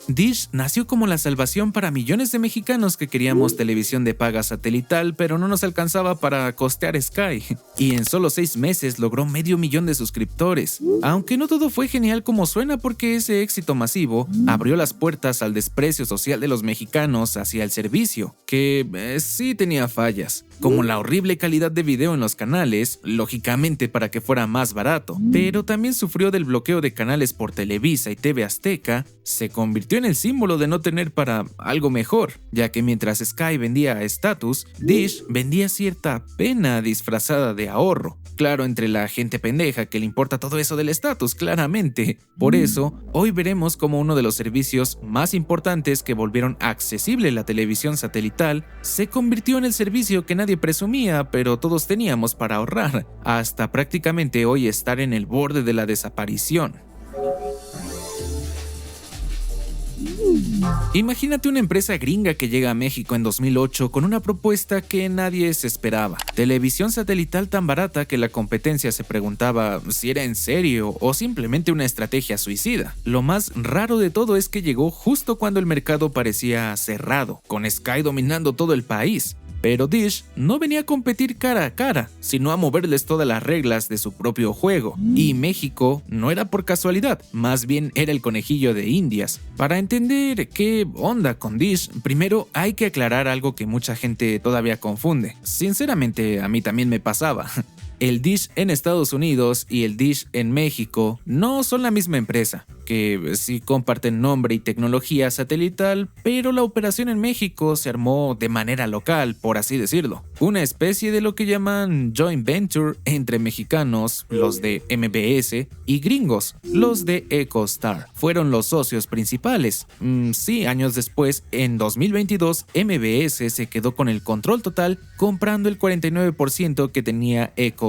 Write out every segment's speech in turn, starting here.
Dish nació como la salvación para millones de mexicanos que queríamos televisión de paga satelital, pero no nos alcanzaba para costear Sky. Y en solo 6 meses logró 500,000 de suscriptores. Aunque no todo fue genial como suena, porque ese éxito masivo abrió las puertas al desprecio social de los mexicanos hacia el servicio, que sí tenía fallas, como la horrible calidad de video en los canales, lógicamente para que fuera más barato, pero también sufrió del bloqueo de canales por Televisa y TV Azteca. Se convirtió en el símbolo de no tener para algo mejor, ya que mientras Sky vendía estatus, Dish vendía cierta pena disfrazada de ahorro. Claro, entre la gente pendeja que le importa todo eso del estatus, claramente. Por eso, hoy veremos como uno de los servicios más importantes que volvieron accesible la televisión satelital se convirtió en el servicio que nadie presumía, pero todos teníamos para ahorrar, hasta prácticamente hoy estar en el borde de la desaparición. Imagínate una empresa gringa que llega a México en 2008 con una propuesta que nadie se esperaba. Televisión satelital tan barata que la competencia se preguntaba si era en serio o simplemente una estrategia suicida. Lo más raro de todo es que llegó justo cuando el mercado parecía cerrado, con Sky dominando todo el país. Pero Dish no venía a competir cara a cara, sino a moverles todas las reglas de su propio juego. Y México no era por casualidad, más bien era el conejillo de Indias. Para entender qué onda con Dish, primero hay que aclarar algo que mucha gente todavía confunde. Sinceramente, a mí también me pasaba. El Dish en Estados Unidos y el Dish en México no son la misma empresa, que sí comparten nombre y tecnología satelital, pero la operación en México se armó de manera local, por así decirlo. Una especie de lo que llaman joint venture entre mexicanos, los de MBS, y gringos, los de EchoStar. Fueron los socios principales. Sí, años después, en 2022, MBS se quedó con el control total, comprando el 49% que tenía EchoStar.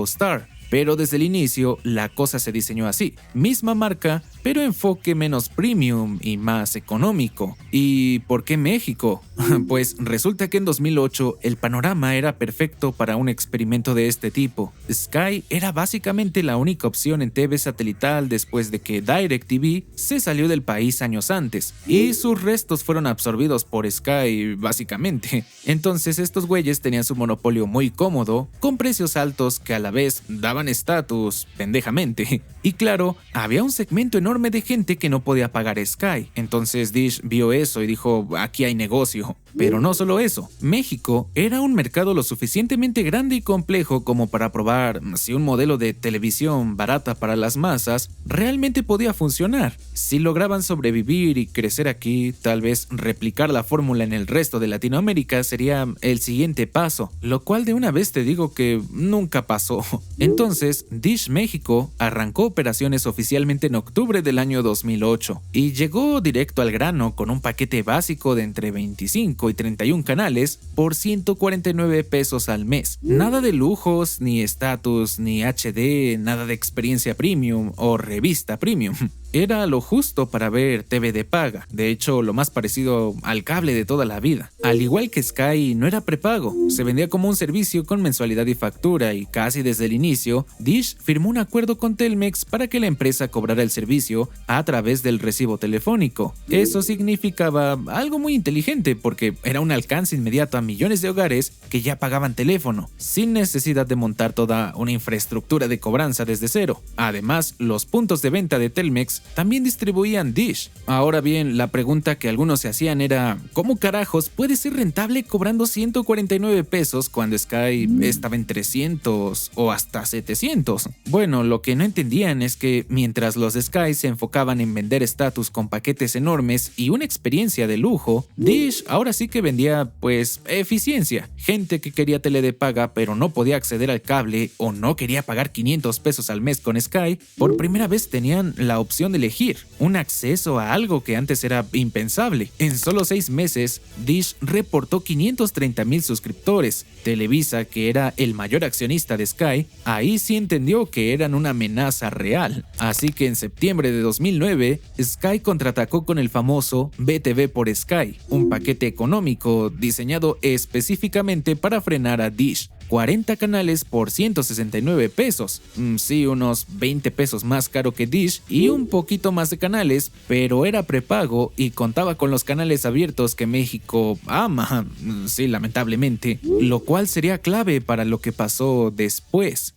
Pero desde el inicio la cosa se diseñó así, misma marca, pero enfoque menos premium y más económico. ¿Y por qué México? Pues resulta que en 2008 el panorama era perfecto para un experimento de este tipo. Sky era básicamente la única opción en TV satelital después de que DirecTV se salió del país años antes, y sus restos fueron absorbidos por Sky básicamente. Entonces estos güeyes tenían su monopolio muy cómodo, con precios altos que a la vez daban estatus pendejamente. Y claro, había un segmento enorme de gente que no podía pagar Sky. Entonces Dish vio eso y dijo, aquí hay negocio. Pero no solo eso, México era un mercado lo suficientemente grande y complejo como para probar si un modelo de televisión barata para las masas realmente podía funcionar. Si lograban sobrevivir y crecer aquí, tal vez replicar la fórmula en el resto de Latinoamérica sería el siguiente paso, lo cual de una vez te digo que nunca pasó. Entonces, Dish México arrancó operaciones oficialmente en octubre del año 2008 y llegó directo al grano con un paquete básico de entre 25 y 31 canales por 149 pesos al mes. Nada de lujos, ni estatus, ni HD, nada de experiencia premium o revista premium. Era lo justo para ver TV de paga, de hecho lo más parecido al cable de toda la vida. Al igual que Sky, no era prepago, se vendía como un servicio con mensualidad y factura, y casi desde el inicio, Dish firmó un acuerdo con Telmex para que la empresa cobrara el servicio a través del recibo telefónico. Eso significaba algo muy inteligente porque era un alcance inmediato a millones de hogares que ya pagaban teléfono, sin necesidad de montar toda una infraestructura de cobranza desde cero. Además, los puntos de venta de Telmex también distribuían Dish. Ahora bien, la pregunta que algunos se hacían era, ¿cómo carajos puede ser rentable cobrando 149 pesos cuando Sky estaba en 300 o hasta 700? Bueno, lo que no entendían es que mientras los de Sky se enfocaban en vender estatus con paquetes enormes y una experiencia de lujo, Dish ahora sí que vendía, pues, eficiencia. Gente que quería tele de paga pero no podía acceder al cable o no quería pagar 500 pesos al mes con Sky, por primera vez tenían la opción de elegir un acceso a algo que antes era impensable. En solo 6 meses, Dish reportó 530,000 suscriptores. Televisa, que era el mayor accionista de Sky, ahí sí entendió que eran una amenaza real. Así que en septiembre de 2009, Sky contraatacó con el famoso BTV por Sky, un paquete económico diseñado específicamente para frenar a Dish. 40 canales por 169 pesos. Sí, unos 20 pesos más caro que Dish y un poquito más de canales, pero era prepago y contaba con los canales abiertos que México ama, sí, lamentablemente, lo cual sería clave para lo que pasó después.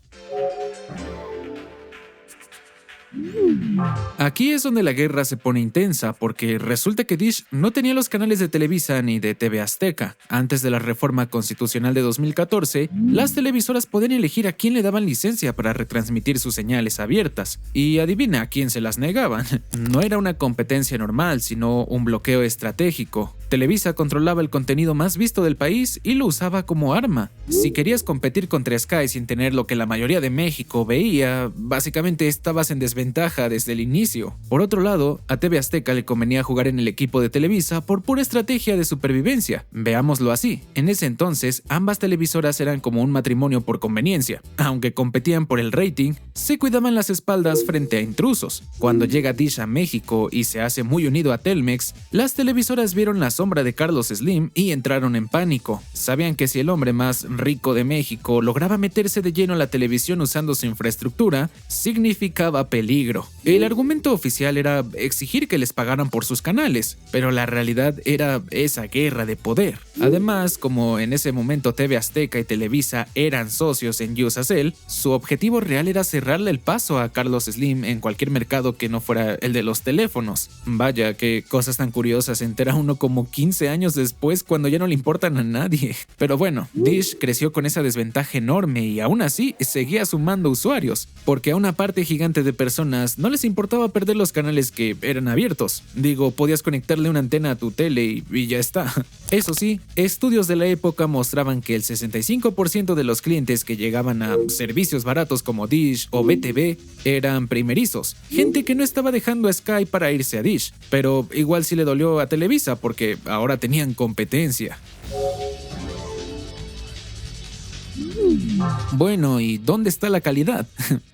Aquí es donde la guerra se pone intensa, porque resulta que Dish no tenía los canales de Televisa ni de TV Azteca. Antes de la reforma constitucional de 2014, las televisoras podían elegir a quién le daban licencia para retransmitir sus señales abiertas. Y adivina a quién se las negaban. No era una competencia normal, sino un bloqueo estratégico. Televisa controlaba el contenido más visto del país y lo usaba como arma. Si querías competir contra Sky sin tener lo que la mayoría de México veía, básicamente estabas en desventaja desde el inicio. Por otro lado, a TV Azteca le convenía jugar en el equipo de Televisa por pura estrategia de supervivencia. Veámoslo así, en ese entonces ambas televisoras eran como un matrimonio por conveniencia. Aunque competían por el rating, se cuidaban las espaldas frente a intrusos. Cuando llega Dish a México y se hace muy unido a Telmex, las televisoras vieron la sombra de Carlos Slim y entraron en pánico. Sabían que si el hombre más rico de México lograba meterse de lleno a la televisión usando su infraestructura, significaba peligro. El argumento oficial era exigir que les pagaran por sus canales, pero la realidad era esa guerra de poder. Además, como en ese momento TV Azteca y Televisa eran socios en Iusacell, su objetivo real era cerrarle el paso a Carlos Slim en cualquier mercado que no fuera el de los teléfonos. Vaya, qué cosas tan curiosas se entera uno como 15 años después cuando ya no le importan a nadie. Pero bueno, Dish creció con esa desventaja enorme y aún así seguía sumando usuarios, porque a una parte gigante de personas no les importaba perder los canales que eran abiertos. Digo, podías conectarle una antena a tu tele y ya está. Eso sí, estudios de la época mostraban que el 65% de los clientes que llegaban a servicios baratos como Dish o BTV eran primerizos, gente que no estaba dejando a Sky para irse a Dish, pero igual sí le dolió a Televisa porque ahora tenían competencia. Bueno, ¿y dónde está la calidad?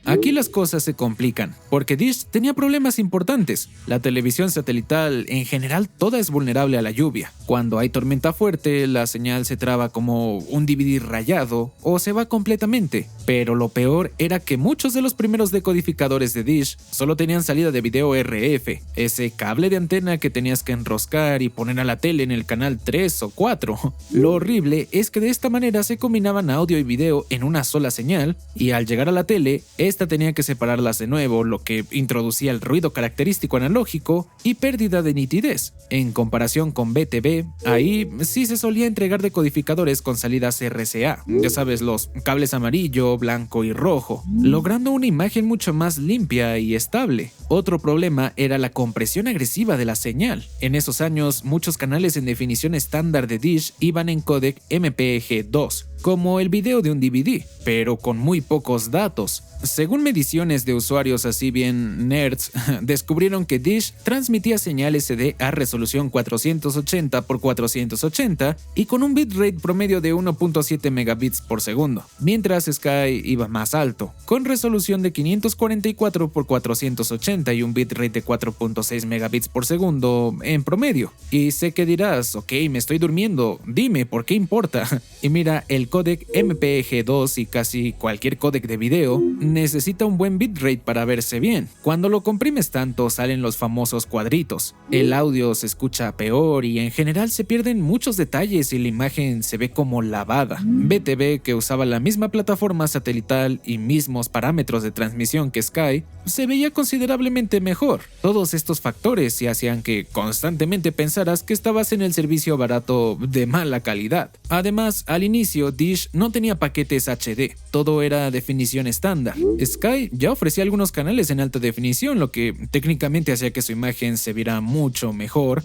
Aquí las cosas se complican, porque Dish tenía problemas importantes. La televisión satelital, en general, toda es vulnerable a la lluvia. Cuando hay tormenta fuerte, la señal se traba como un DVD rayado o se va completamente. Pero lo peor era que muchos de los primeros decodificadores de Dish solo tenían salida de video RF, ese cable de antena que tenías que enroscar y poner a la tele en el canal 3 o 4. Lo horrible es que de esta manera se combinaban audio y video en una sola señal, y al llegar a la tele, esta tenía que separarlas de nuevo, lo que introducía el ruido característico analógico y pérdida de nitidez. En comparación con BTV, ahí sí se solía entregar decodificadores con salidas RCA, ya sabes, los cables amarillo, blanco y rojo, logrando una imagen mucho más limpia y estable. Otro problema era la compresión agresiva de la señal. En esos años, muchos canales en definición estándar de Dish iban en códec MPEG-2, como el video de un DVD, pero con muy pocos datos. Según mediciones de usuarios así bien nerds, descubrieron que Dish transmitía señal SD a resolución 480 x 480 y con un bitrate promedio de 1.7 megabits por segundo, mientras Sky iba más alto, con resolución de 544 x 480 y un bitrate de 4.6 megabits por segundo en promedio. Y sé que dirás, ok, me estoy durmiendo, dime, ¿por qué importa? Y mira, el códec MPEG-2 y casi cualquier códec de video necesita un buen bitrate para verse bien. Cuando lo comprimes tanto, salen los famosos cuadritos. El audio se escucha peor y en general se pierden muchos detalles y la imagen se ve como lavada. BTV, que usaba la misma plataforma satelital y mismos parámetros de transmisión que Sky, se veía considerablemente mejor. Todos estos factores se hacían que constantemente pensaras que estabas en el servicio barato de mala calidad. Además, al inicio, Dish no tenía paquetes HD, todo era definición estándar. Sky ya ofrecía algunos canales en alta definición, lo que técnicamente hacía que su imagen se viera mucho mejor.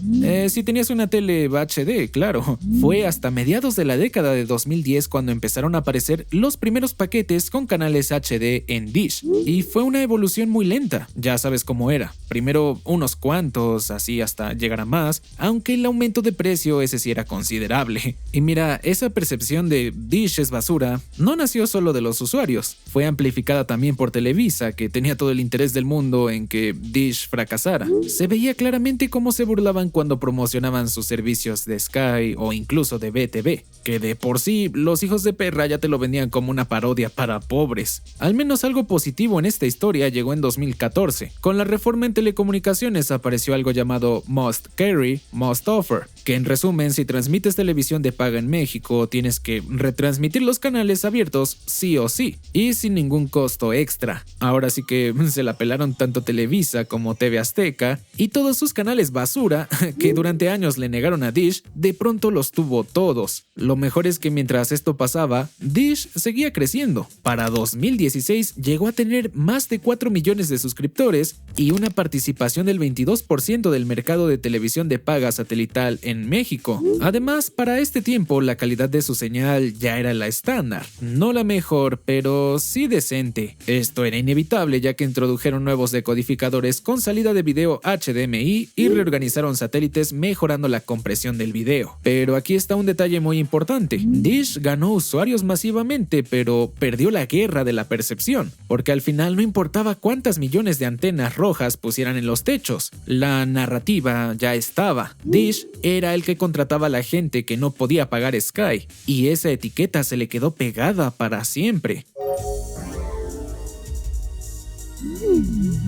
Si tenías una tele HD, claro. Fue hasta mediados de la década de 2010 cuando empezaron a aparecer los primeros paquetes con canales HD en Dish, y fue una evolución muy lenta, ya sabes cómo era. Primero unos cuantos, así hasta llegar a más, aunque el aumento de precio ese sí era considerable. Y mira, esa percepción de Dish es basura no nació solo de los usuarios, fue amplificada también por Televisa, que tenía todo el interés del mundo en que Dish fracasara. Se veía claramente cómo se burlaban cuando promocionaban sus servicios de Sky o incluso de BTV, que de por sí los hijos de perra ya te lo vendían como una parodia para pobres. Al menos algo positivo en esta historia llegó en 2014. Con la reforma en telecomunicaciones apareció algo llamado Must Carry, Must Offer, que en resumen, si transmites televisión de paga en México, tienes que retransmitir los canales abiertos sí o sí, y sin ningún costo extra. Ahora sí que se la pelaron tanto Televisa como TV Azteca, y todos sus canales basura, que durante años le negaron a Dish, de pronto los tuvo todos. Lo mejor es que mientras esto pasaba, Dish seguía creciendo. Para 2016 llegó a tener más de 4 millones de suscriptores y una participación del 22% del mercado de televisión de paga satelital en México. Además, para este tiempo la calidad de su señal ya era la estándar. No la mejor, pero sí decente. Esto era inevitable ya que introdujeron nuevos decodificadores con salida de video HDMI y reorganizaron satélites mejorando la compresión del video. Pero aquí está un detalle muy importante. Dish ganó usuarios masivamente, pero perdió la guerra de la percepción, porque al final no importaba cuántas millones de antenas rojas pusieran en los techos. La narrativa ya estaba. Dish era el que contrataba a la gente que no podía pagar Sky, y esa etiqueta se le quedó pegada para siempre.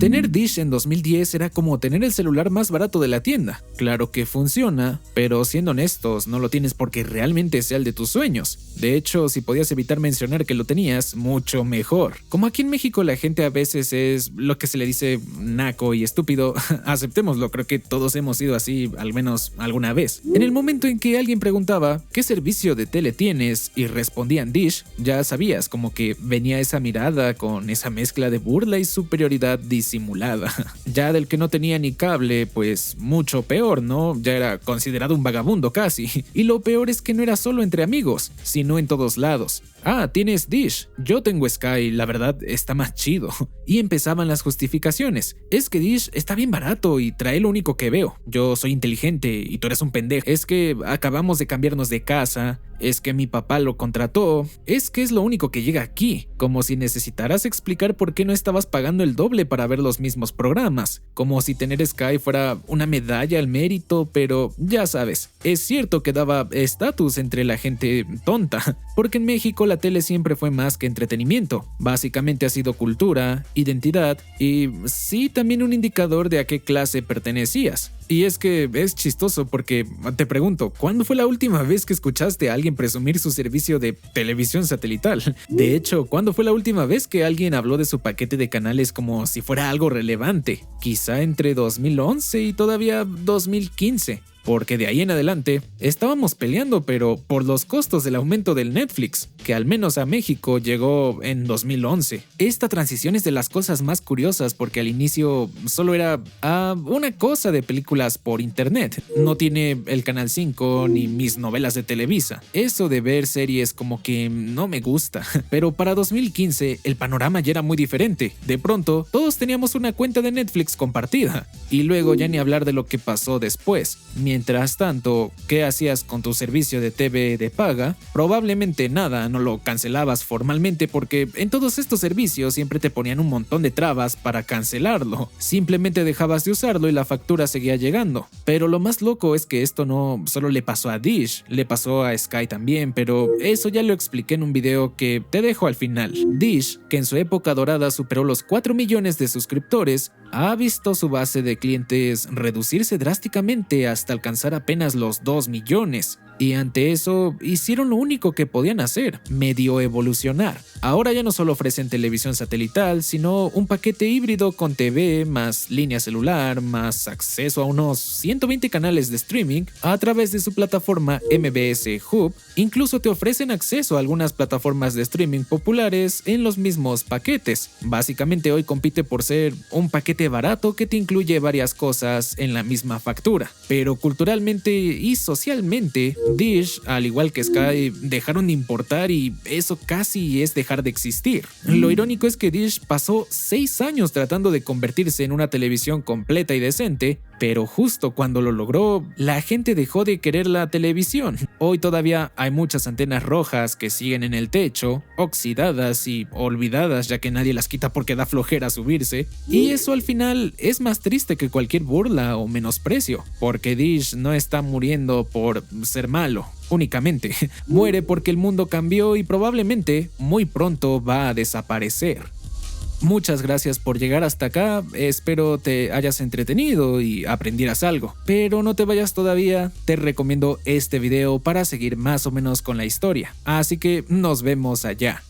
Tener Dish en 2010 era como tener el celular más barato de la tienda. Claro que funciona, pero siendo honestos, no lo tienes porque realmente sea el de tus sueños. De hecho, si podías evitar mencionar que lo tenías, mucho mejor. Como aquí en México la gente a veces es lo que se le dice naco y estúpido, aceptémoslo, creo que todos hemos sido así al menos alguna vez. En el momento en que alguien preguntaba ¿qué servicio de tele tienes? Y respondían Dish, ya sabías, como que venía esa mirada con esa mezcla de burla y superioridad disimulada. Ya del que no tenía ni cable, pues mucho peor, ¿no? Ya era considerado un vagabundo casi. Y lo peor es que no era solo entre amigos, sino en todos lados. Ah, tienes Dish, yo tengo Sky, la verdad está más chido. Y empezaban las justificaciones. Es que Dish está bien barato y trae lo único que veo. Yo soy inteligente y tú eres un pendejo. Es que acabamos de cambiarnos de casa. Es que mi papá lo contrató. Es que es lo único que llega aquí. Como si necesitaras explicar por qué no estabas pagando el doble para ver los mismos programas. Como si tener Sky fuera una medalla al mérito, pero ya sabes. Es cierto que daba estatus entre la gente tonta. Porque en México la tele siempre fue más que entretenimiento. Básicamente ha sido cultura, identidad y sí también un indicador de a qué clase pertenecías. Y es que es chistoso porque te pregunto, ¿cuándo fue la última vez que escuchaste a alguien presumir su servicio de televisión satelital? De hecho, ¿cuándo fue la última vez que alguien habló de su paquete de canales como si fuera algo relevante? Quizá entre 2011 y todavía 2015. Porque de ahí en adelante estábamos peleando, pero por los costos del aumento del Netflix, que al menos a México llegó en 2011. Esta transición es de las cosas más curiosas porque al inicio solo era una cosa de películas por internet. No tiene el Canal 5 ni mis novelas de Televisa. Eso de ver series como que no me gusta. Pero para 2015 el panorama ya era muy diferente. De pronto todos teníamos una cuenta de Netflix compartida. Y luego ya ni hablar de lo que pasó después. Mientras tanto, ¿qué hacías con tu servicio de TV de paga? Probablemente nada, no lo cancelabas formalmente porque en todos estos servicios siempre te ponían un montón de trabas para cancelarlo. Simplemente dejabas de usarlo y la factura seguía llegando. Pero lo más loco es que esto no solo le pasó a Dish, le pasó a Sky también, pero eso ya lo expliqué en un video que te dejo al final. Dish, que en su época dorada superó los 4 millones de suscriptores, ha visto su base de clientes reducirse drásticamente hasta alcanzar apenas los 2 millones. Y ante eso, hicieron lo único que podían hacer, medio evolucionar. Ahora ya no solo ofrecen televisión satelital, sino un paquete híbrido con TV, más línea celular, más acceso a unos 120 canales de streaming a través de su plataforma MBS Hub. Incluso te ofrecen acceso a algunas plataformas de streaming populares en los mismos paquetes. Básicamente hoy compite por ser un paquete barato que te incluye varias cosas en la misma factura. Pero culturalmente y socialmente, Dish, al igual que Sky, dejaron de importar y eso casi es dejar de existir. Lo irónico es que Dish pasó 6 años tratando de convertirse en una televisión completa y decente Pero justo cuando lo logró, la gente dejó de querer la televisión. Hoy todavía hay muchas antenas rojas que siguen en el techo, oxidadas y olvidadas ya que nadie las quita porque da flojera subirse. Y eso al final es más triste que cualquier burla o menosprecio, porque Dish no está muriendo por ser malo. Únicamente, muere porque el mundo cambió y probablemente muy pronto va a desaparecer. Muchas gracias por llegar hasta acá, espero te hayas entretenido y aprendieras algo. Pero no te vayas todavía, te recomiendo este video para seguir más o menos con la historia. Así que nos vemos allá.